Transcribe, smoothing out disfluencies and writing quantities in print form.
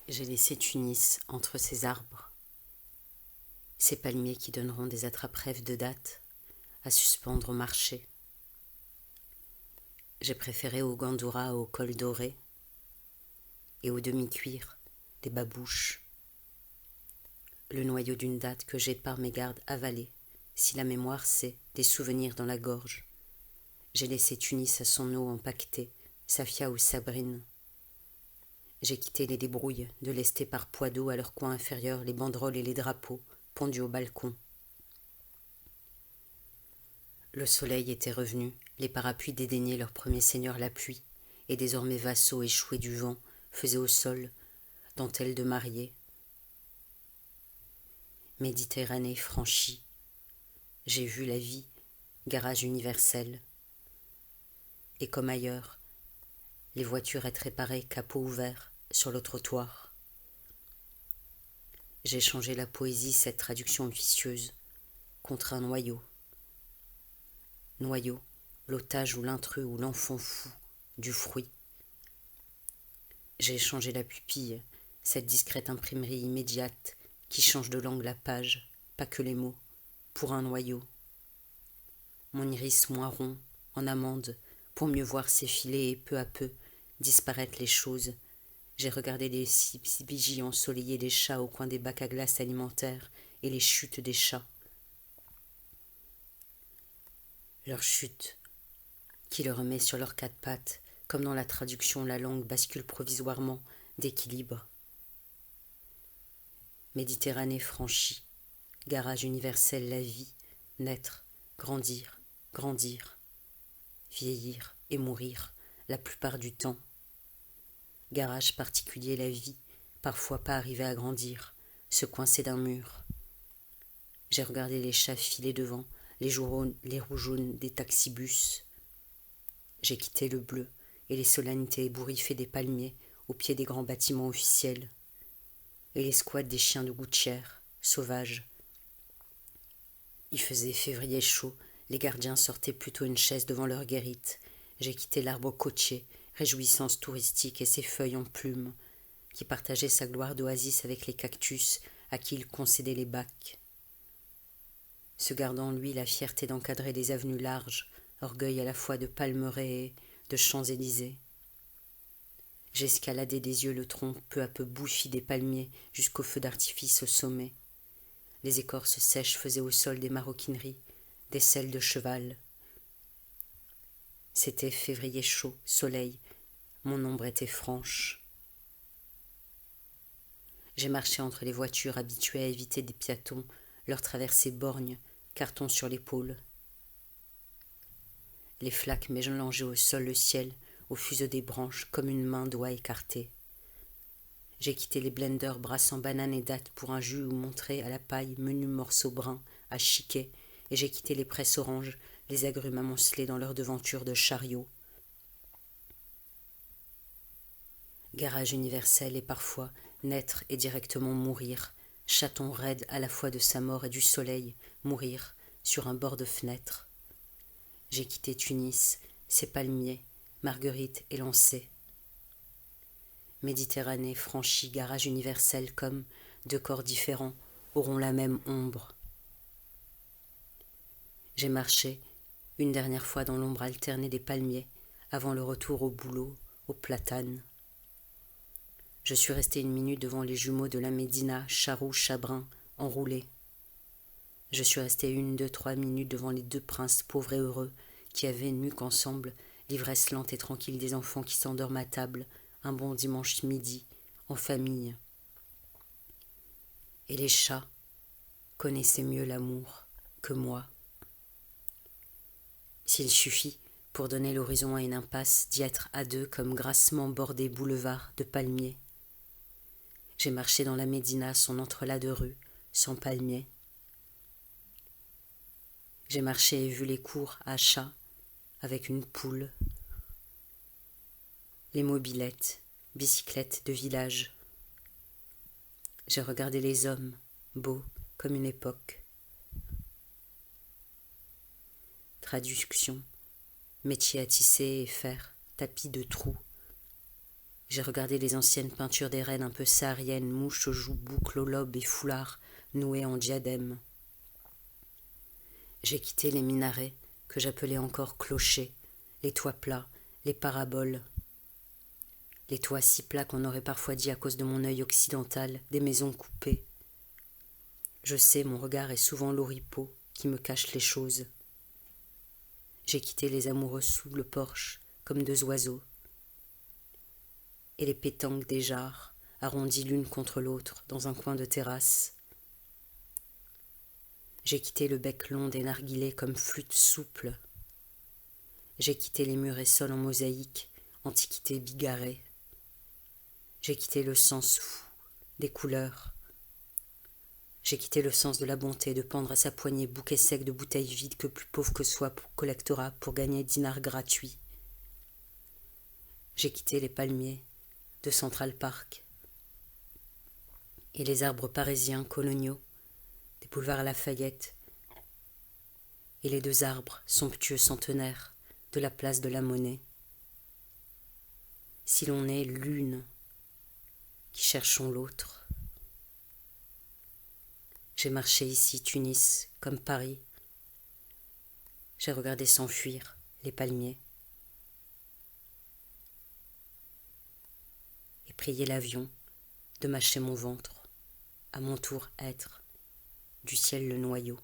J'ai laissé Tunis entre ces arbres, ces palmiers qui donneront des attrape-rêves de dattes à suspendre au marché. J'ai préféré au gandoura au col doré et au demi-cuir des babouches, le noyau d'une date que j'ai par mégarde avalé, si la mémoire sait, des souvenirs dans la gorge. J'ai laissé Tunis à son eau empaquetée, Safia ou Sabrine. J'ai quitté les débrouilles de lester par poids d'eau à leur coin inférieur les banderoles et les drapeaux pendus au balcon. Le soleil était revenu, les parapluies dédaignaient leur premier seigneur la pluie, et désormais vassaux échoués du vent faisaient au sol dentelle de mariée. Méditerranée franchie, j'ai vu la vie, garage universel. Et comme ailleurs, les voitures être réparées capot ouvert sur le trottoir. J'ai changé la poésie, cette traduction officieuse, contre un noyau. Noyau, l'otage ou l'intrus ou l'enfant fou du fruit. J'ai changé la pupille, cette discrète imprimerie immédiate qui change de langue la page, pas que les mots, pour un noyau. Mon iris moins rond, en amande, pour mieux voir s'effiler et peu à peu disparaître les choses. J'ai regardé les vigies ensoleillées des chats au coin des bacs à glace alimentaires et les chutes des chats. Leur chute, qui le remet sur leurs quatre pattes, comme dans la traduction la langue bascule provisoirement d'équilibre. Méditerranée franchie, garage universel la vie, naître, grandir, grandir, vieillir et mourir la plupart du temps. Garage particulier la vie, parfois pas arriver à grandir, se coincer d'un mur. J'ai regardé les chats filer devant, les roues jaunes des taxibus. J'ai quitté le bleu et les solennités ébouriffées des palmiers au pied des grands bâtiments officiels. Et les squats des chiens de gouttière, sauvages. Il faisait février chaud, les gardiens sortaient plutôt une chaise devant leur guérite. J'ai quitté l'arbre cotier, réjouissance touristique et ses feuilles en plumes, qui partageait sa gloire d'oasis avec les cactus à qui il concédait les bacs. Se gardant en lui la fierté d'encadrer des avenues larges, orgueil à la fois de Palmeraie et de Champs-Élysées. J'escaladai des yeux le tronc peu à peu bouffi des palmiers jusqu'au feu d'artifice au sommet. Les écorces sèches faisaient au sol des maroquineries, des selles de cheval. C'était février chaud, soleil, mon ombre était franche. J'ai marché entre les voitures habituées à éviter des piétons, leur traversée borgne, carton sur l'épaule. Les flaques mélangeaient au sol le ciel, au fuseau des branches, comme une main doigt écartée. J'ai quitté les blenders brassant bananes et dattes pour un jus ou montré à la paille menus morceaux bruns à chiquet, et j'ai quitté les presses oranges, les agrumes amoncelés dans leur devanture de chariot. Garage universel et parfois naître et directement mourir, chaton raide à la fois de sa mort et du soleil, mourir sur un bord de fenêtre. J'ai quitté Tunis, ses palmiers, marguerites élancées. Méditerranée franchie, garage universel comme, deux corps différents, auront la même ombre. J'ai marché, une dernière fois dans l'ombre alternée des palmiers, avant le retour au boulot, aux platanes. Je suis resté une minute devant les jumeaux de la Médina, Charroux, Chabrin, enroulés. Je suis resté 1, 2, 3 minutes devant les deux princes pauvres et heureux qui avaient, nus qu'ensemble, l'ivresse lente et tranquille des enfants qui s'endorment à table, un bon dimanche midi, en famille. Et les chats connaissaient mieux l'amour que moi. S'il suffit, pour donner l'horizon à une impasse, d'y être à deux comme grassement bordé boulevard de palmiers. J'ai marché dans la Médina, son entrelac de rues, sans palmiers. J'ai marché et vu les cours à chats, avec une poule. Les mobylettes, bicyclettes de village. J'ai regardé les hommes, beaux comme une époque. Traduction, métier à tisser et faire, tapis de trous. J'ai regardé les anciennes peintures des reines un peu sahariennes, mouches aux joues, boucles aux lobes et foulards noués en diadème. J'ai quitté les minarets, que j'appelais encore clochers, les toits plats, les paraboles, les toits si plats qu'on aurait parfois dit à cause de mon œil occidental, des maisons coupées. Je sais, mon regard est souvent l'oripeau qui me cache les choses. J'ai quitté les amoureux sous le porche, comme deux oiseaux, et les pétanques des jarres, arrondies l'une contre l'autre dans un coin de terrasse. J'ai quitté le bec long des narguilés comme flûte souple. J'ai quitté les murs et sols en mosaïque, antiquité bigarrée. J'ai quitté le sens fou des couleurs. J'ai quitté le sens de la bonté de pendre à sa poignée bouquet sec de bouteilles vides que plus pauvre que soi collectera pour gagner dinars gratuits. J'ai quitté les palmiers de Central Park et les arbres parisiens coloniaux des boulevards Lafayette et les deux arbres somptueux centenaires de la place de la Monnaie. Si l'on est l'une qui cherchons l'autre. J'ai marché ici, Tunis, comme Paris. J'ai regardé s'enfuir les palmiers et prié l'avion de mâcher mon ventre, à mon tour être du ciel le noyau.